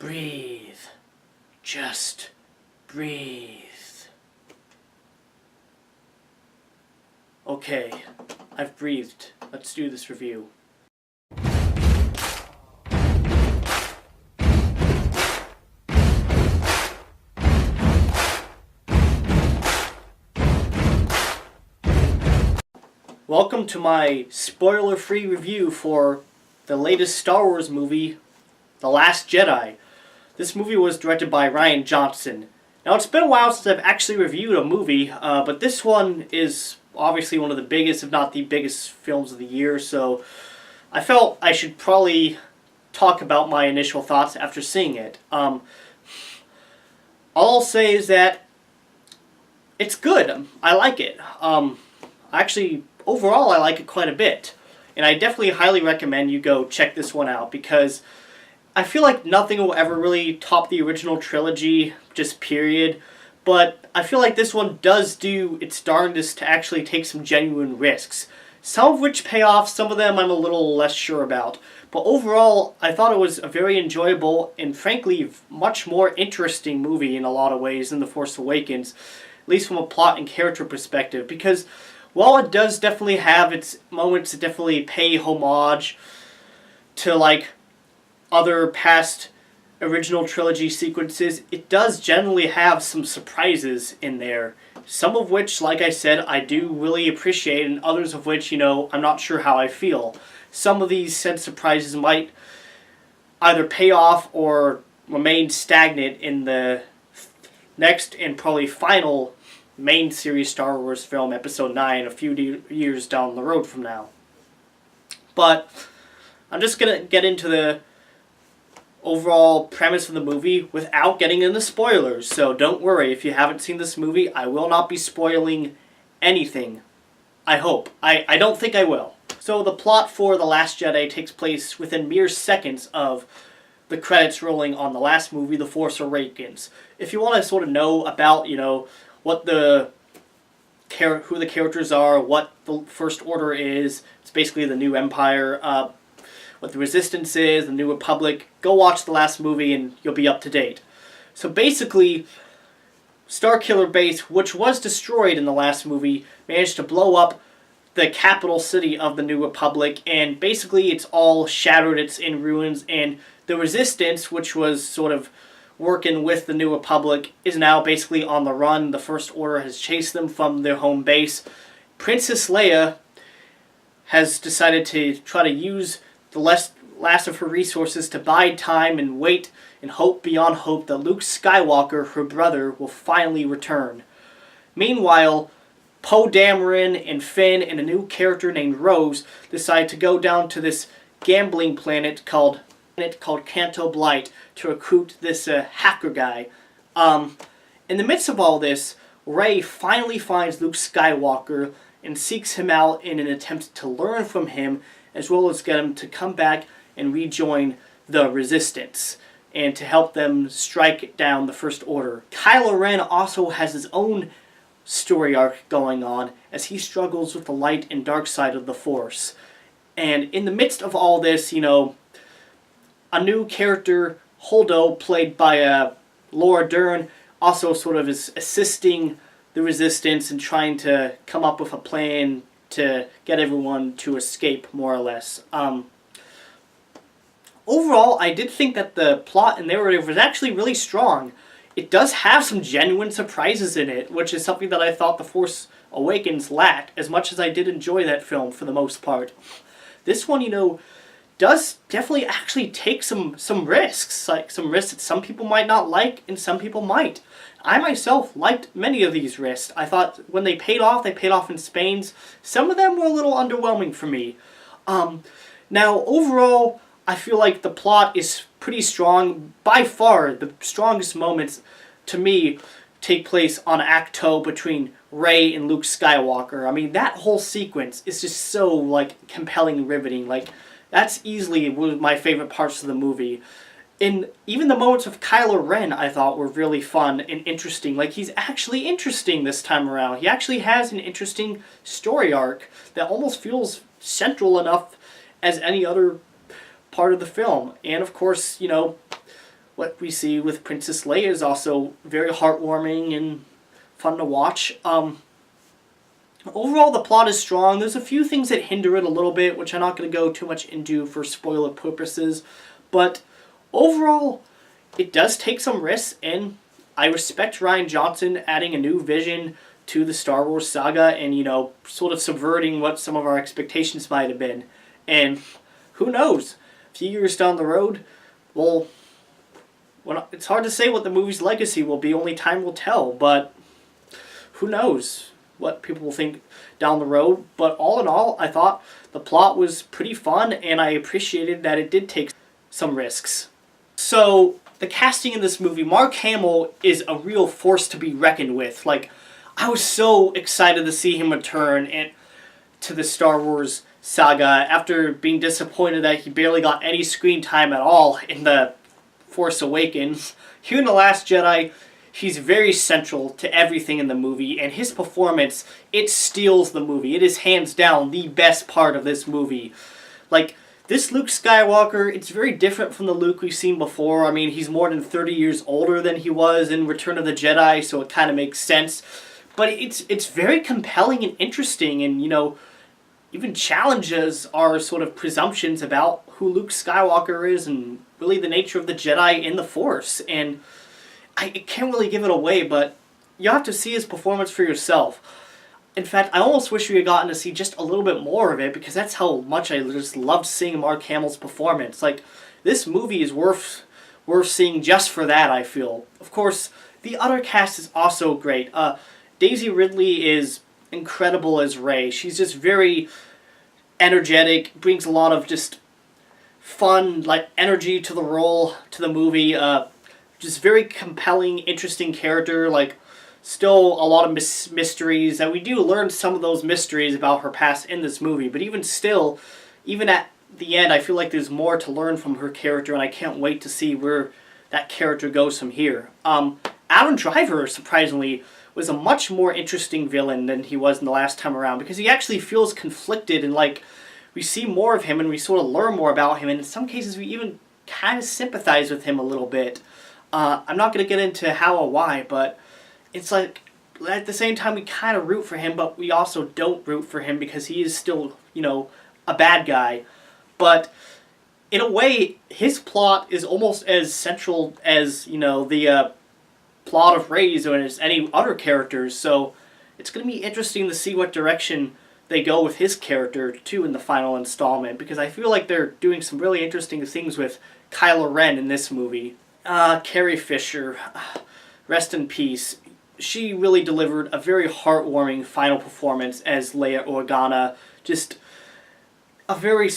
Breathe. Just breathe. Okay, I've breathed. Let's do this review. Welcome to my spoiler-free review for the latest Star Wars movie, The Last Jedi. This movie was directed by Rian Johnson. Now, it's been a while since I've actually reviewed a movie, but this one is obviously one of the biggest, if not the biggest, films of the year, so I felt I should probably talk about my initial thoughts after seeing it. All I'll say is that it's good. I like it. Actually, overall, I like it quite a bit. And I definitely highly recommend you go check this one out, because I feel like nothing will ever really top the original trilogy, just period. But I feel like this one does do its darndest to actually take some genuine risks. Some of which pay off, some of them I'm a little less sure about. But overall, I thought it was a very enjoyable and frankly much more interesting movie in a lot of ways than The Force Awakens. At least from a plot and character perspective. Because while it does definitely have its moments that definitely pay homage to like other past original trilogy sequences, it does generally have some surprises in there. Some of which, like I said, I do really appreciate, and others of which, I'm not sure how I feel. Some of these said surprises might either pay off or remain stagnant in the next and probably final main series Star Wars film, Episode 9, a few years down the road from now. But I'm just going to get into the overall premise of the movie without getting into spoilers. So don't worry, if you haven't seen this movie, I will not be spoiling anything. I hope. I don't think I will. So the plot for The Last Jedi takes place within mere seconds of the credits rolling on the last movie, The Force Awakens. If you want to sort of know about, what who the characters are, what the First Order is, it's basically the new Empire, what the Resistance is, the New Republic, go watch the last movie and you'll be up to date. So basically, Starkiller Base, which was destroyed in the last movie, managed to blow up the capital city of the New Republic, and basically it's all shattered, it's in ruins, and the Resistance, which was sort of working with the New Republic, is now basically on the run. The First Order has chased them from their home base. Princess Leia has decided to try to use the last of her resources to bide time and wait and hope beyond hope that Luke Skywalker, her brother, will finally return. Meanwhile, Poe Dameron and Finn and a new character named Rose decide to go down to this gambling planet called Canto Blight to recruit this hacker guy. In the midst of all this, Rey finally finds Luke Skywalker and seeks him out in an attempt to learn from him, as well as get him to come back and rejoin the Resistance and to help them strike down the First Order. Kylo Ren also has his own story arc going on as he struggles with the light and dark side of the Force. And in the midst of all this, a new character, Holdo, played by Laura Dern, also sort of is assisting the Resistance and trying to come up with a plan to get everyone to escape, more or less. Overall, I did think that the plot and narrative was actually really strong. It does have some genuine surprises in it, which is something that I thought The Force Awakens lacked, as much as I did enjoy that film for the most part. This one, does definitely actually take some risks, like some risks that some people might not like and some people might. I myself liked many of these risks. I thought when they paid off in spades. Some of them were a little underwhelming for me. Now, overall, I feel like the plot is pretty strong. By far, the strongest moments, to me, take place on Acto between Rey and Luke Skywalker. I mean, that whole sequence is just so, compelling and riveting. That's easily one of my favorite parts of the movie. And even the moments of Kylo Ren, I thought, were really fun and interesting. He's actually interesting this time around. He actually has an interesting story arc that almost feels central enough as any other part of the film. And, of course, what we see with Princess Leia is also very heartwarming and fun to watch. Overall, the plot is strong. There's a few things that hinder it a little bit, which I'm not going to go too much into for spoiler purposes. But overall, it does take some risks, and I respect Rian Johnson adding a new vision to the Star Wars saga and, sort of subverting what some of our expectations might have been. And who knows? A few years down the road, it's hard to say what the movie's legacy will be. Only time will tell, but who knows what people will think down the road. But all in all, I thought the plot was pretty fun, and I appreciated that it did take some risks. So, the casting in this movie, Mark Hamill is a real force to be reckoned with. I was so excited to see him return to the Star Wars saga after being disappointed that he barely got any screen time at all in The Force Awakens. Here in The Last Jedi, he's very central to everything in the movie, and his performance, it steals the movie. It is hands down the best part of this movie. This Luke Skywalker, it's very different from the Luke we've seen before. I mean, he's more than 30 years older than he was in Return of the Jedi, so it kind of makes sense. But it's very compelling and interesting, and, even challenges our sort of presumptions about who Luke Skywalker is and really the nature of the Jedi in the Force. And I can't really give it away, but you have to see his performance for yourself. In fact, I almost wish we had gotten to see just a little bit more of it, because that's how much I just loved seeing Mark Hamill's performance. This movie is worth seeing just for that, I feel. Of course, the other cast is also great. Daisy Ridley is incredible as Rey. She's just very energetic, brings a lot of just fun, energy to the role, to the movie. Just very compelling, interesting character. Still a lot of mysteries, and we do learn some of those mysteries about her past in this movie, but even still, even at the end, I feel like there's more to learn from her character, and I can't wait to see where that character goes from here. Adam Driver, surprisingly, was a much more interesting villain than he was in the last time around, because he actually feels conflicted, and we see more of him, and we sort of learn more about him, and in some cases we even kind of sympathize with him a little bit. I'm not going to get into how or why, but it's at the same time we kind of root for him, but we also don't root for him because he is still, a bad guy. But in a way, his plot is almost as central as, the plot of Rey's or as any other characters. So it's going to be interesting to see what direction they go with his character, too, in the final installment, because I feel like they're doing some really interesting things with Kylo Ren in this movie. Carrie Fisher, rest in peace. She really delivered a very heartwarming final performance as Leia Organa. Just a very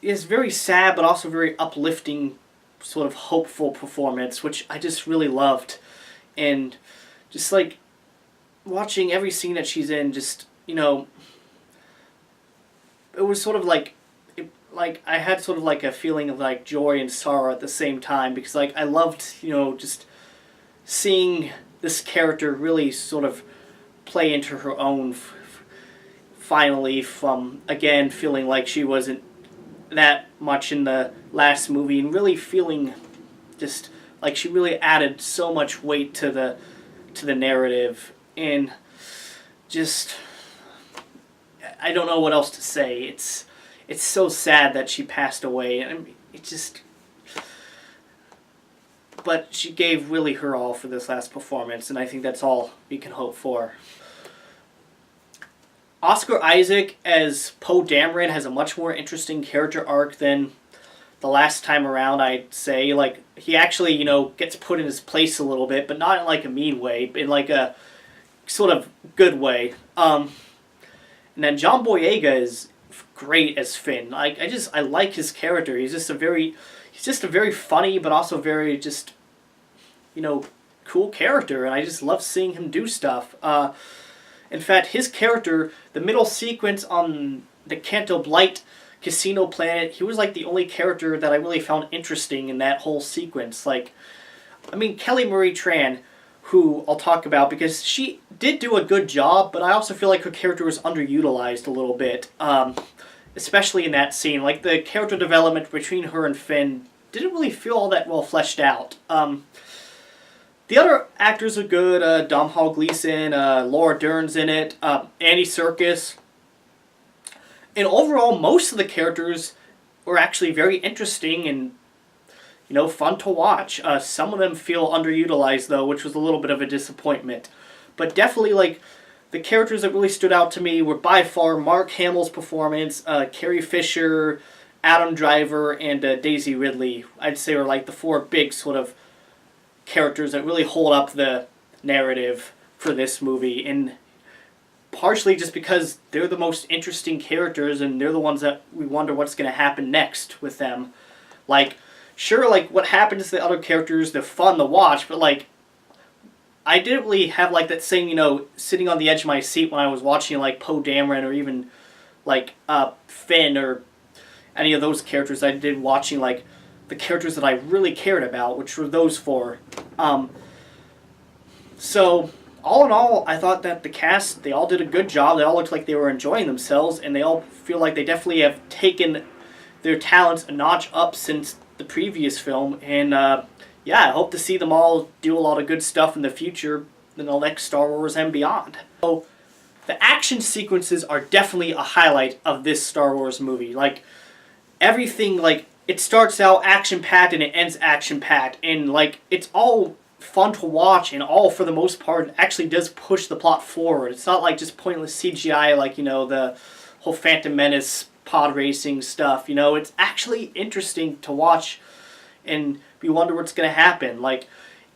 very sad but also very uplifting, sort of hopeful performance, which I just really loved. And just watching every scene that she's in, just, it was sort of I had sort of a feeling of joy and sorrow at the same time, because I loved, just seeing this character really sort of play into her own finally, from, again, feeling like she wasn't that much in the last movie, and really feeling just she really added so much weight to the narrative, and just, I don't know what else to say. It's so sad that she passed away, and but she gave really her all for this last performance, and I think that's all we can hope for. Oscar Isaac as Poe Dameron has a much more interesting character arc than the last time around, I'd say. He actually, gets put in his place a little bit, but not in a mean way, in a sort of good way. And then John Boyega is great as Finn. I like his character. He's just a very funny, but also very just, cool character, and I just love seeing him do stuff. In fact, his character, the middle sequence on the Canto Blight casino planet, he was the only character that I really found interesting in that whole sequence. Kelly Marie Tran, who I'll talk about because she did do a good job, but I also feel like her character was underutilized a little bit, especially in that scene. The character development between her and Finn didn't really feel all that well fleshed out. The other actors are good. Domhnall Gleeson, Laura Dern's in it, Andy Serkis. And overall, most of the characters were actually very interesting and, fun to watch. Some of them feel underutilized, though, which was a little bit of a disappointment. But definitely, like, the characters that really stood out to me were by far Mark Hamill's performance, Carrie Fisher, Adam Driver, and Daisy Ridley. I'd say are like the four big sort of characters that really hold up the narrative for this movie, and partially just because they're the most interesting characters and they're the ones that we wonder what's going to happen next with them. Like, sure, like, what happens to the other characters, they're fun to watch, but, like, I didn't really have, like, that same, sitting on the edge of my seat when I was watching, like, Poe Dameron or even, like, Finn or any of those characters. I did watching, like, the characters that I really cared about, which were those four. So, all in all, I thought that the cast, they all did a good job. They all looked like they were enjoying themselves, and they all feel like they definitely have taken their talents a notch up since the previous film. And, yeah, I hope to see them all do a lot of good stuff in the future, in the next Star Wars and beyond. So, the action sequences are definitely a highlight of this Star Wars movie. Like, everything, like, it starts out action-packed and it ends action-packed. And, like, it's all fun to watch, and all, for the most part, actually does push the plot forward. It's not like just pointless CGI like, the whole Phantom Menace pod racing stuff. It's actually interesting to watch, and we wonder what's going to happen. Like,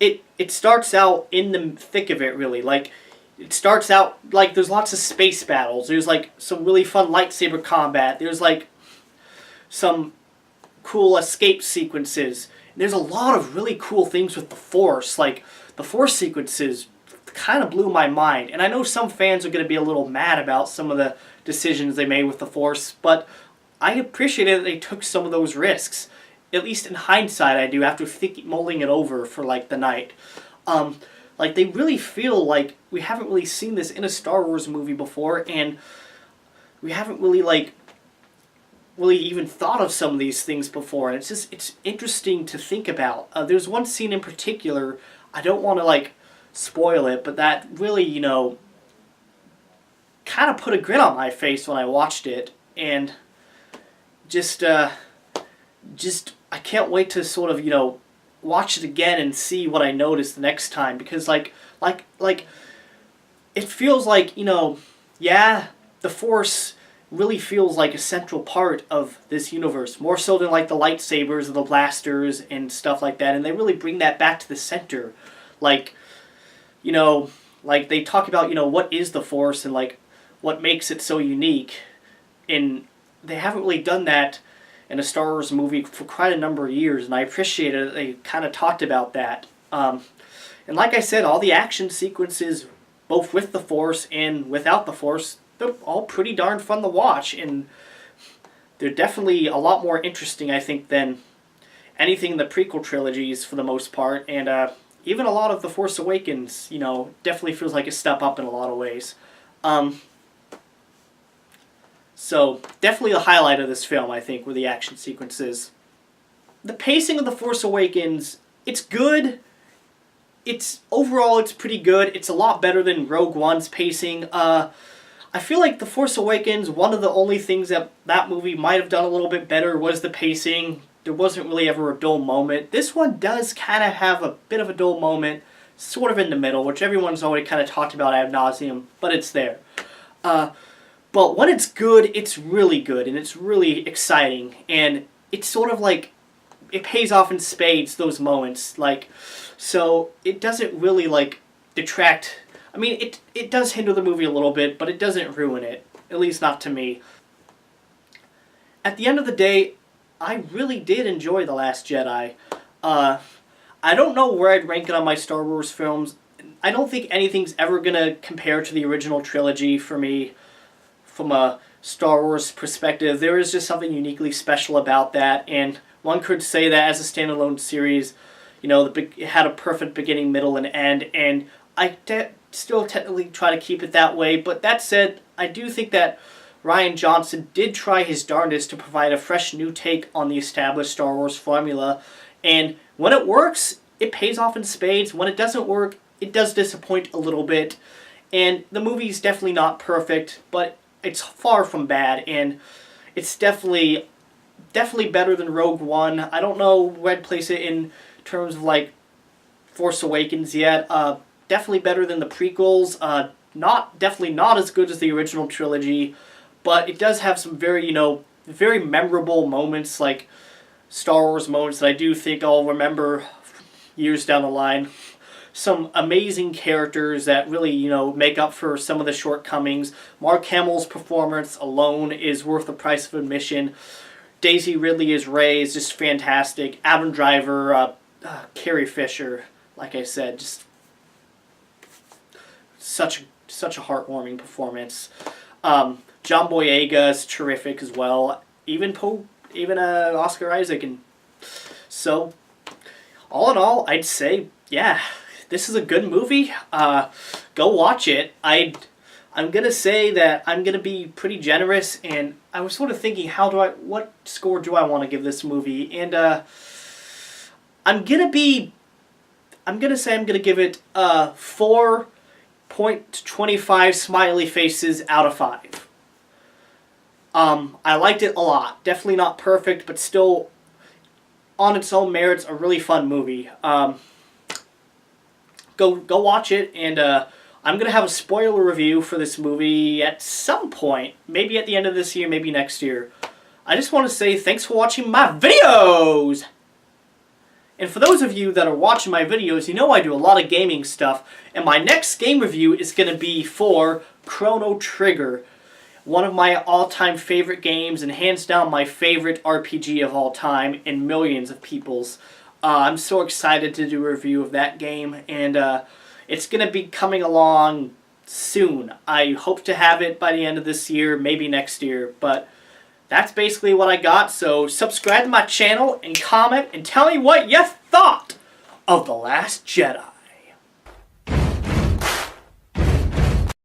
it starts out in the thick of it, really. Like, it starts out, like, there's lots of space battles. There's, like, some really fun lightsaber combat. There's, like, some cool escape sequences. There's a lot of really cool things with the Force. Like, the Force sequences kind of blew my mind. And I know some fans are going to be a little mad about some of the decisions they made with the Force, but I appreciated that they took some of those risks. At least in hindsight, I do, after mulling it over for, like, the night. Like, they really feel like we haven't really seen this in a Star Wars movie before, and we haven't really, like, really even thought of some of these things before, and it's interesting to think about. There's one scene in particular, I don't want to, like, spoil it, but that really, kind of put a grin on my face when I watched it, and just I can't wait to sort of, watch it again and see what I notice the next time, because, like, it feels like, yeah, the Force really feels like a central part of this universe, more so than, like, the lightsabers or the blasters and stuff like that, and they really bring that back to the center. Like, like, they talk about, what is the Force and, like, what makes it so unique, and they haven't really done that in a Star Wars movie for quite a number of years, and I appreciate it that they kind of talked about that. And like I said, all the action sequences, both with the Force and without the Force, they're all pretty darn fun to watch, and they're definitely a lot more interesting, I think, than anything in the prequel trilogies for the most part, and even a lot of The Force Awakens, definitely feels like a step up in a lot of ways. So, definitely the highlight of this film, I think, were the action sequences. The pacing of The Force Awakens, it's good. Overall, it's pretty good. It's a lot better than Rogue One's pacing. I feel like The Force Awakens, one of the only things that movie might have done a little bit better was the pacing. There wasn't really ever a dull moment. This one does kind of have a bit of a dull moment, sort of in the middle, which everyone's already kind of talked about ad nauseum, but it's there. But when it's good, it's really good, and it's really exciting, and it's sort of like, it pays off in spades, those moments, like, so it doesn't really, like, detract. I mean, it does hinder the movie a little bit, but it doesn't ruin it, at least not to me. At the end of the day, I really did enjoy The Last Jedi. I don't know where I'd rank it on my Star Wars films. I don't think anything's ever going to compare to the original trilogy for me from a Star Wars perspective. There is just something uniquely special about that, and one could say that as a standalone series, it had a perfect beginning, middle, and end, and I still technically try to keep it that way, but that said, I do think that Rian Johnson did try his darndest to provide a fresh new take on the established Star Wars formula, and when it works, it pays off in spades. When it doesn't work, it does disappoint a little bit, and the movie's definitely not perfect, but it's far from bad, and it's definitely better than Rogue One. I don't know where I'd place it in terms of like Force Awakens yet. Definitely better than the prequels. Definitely not as good as the original trilogy, but it does have some very, very memorable moments, like Star Wars moments that I do think I'll remember years down the line. Some amazing characters that really, make up for some of the shortcomings. Mark Hamill's performance alone is worth the price of admission. Daisy Ridley as Rey is just fantastic. Adam Driver, Carrie Fisher, like I said, just such a heartwarming performance. John Boyega is terrific as well. Even Oscar Isaac, and so all in all, I'd say, yeah, this is a good movie. Go watch it. I'm gonna say that I'm gonna be pretty generous, and I was sort of thinking, what score do I want to give this movie? And I'm gonna say I'm gonna give it 4.25 smiley faces out of 5. I liked it a lot. Definitely not perfect, but still, on its own merits, a really fun movie. Go watch it, and I'm going to have a spoiler review for this movie at some point. Maybe at the end of this year, maybe next year. I just want to say thanks for watching my videos! And for those of you that are watching my videos, you know I do a lot of gaming stuff, and my next game review is going to be for Chrono Trigger, one of my all-time favorite games, and hands down my favorite RPG of all time, and millions of people's. I'm so excited to do a review of that game, and it's going to be coming along soon. I hope to have it by the end of this year, maybe next year, but that's basically what I got. So subscribe to my channel and comment and tell me what you thought of The Last Jedi.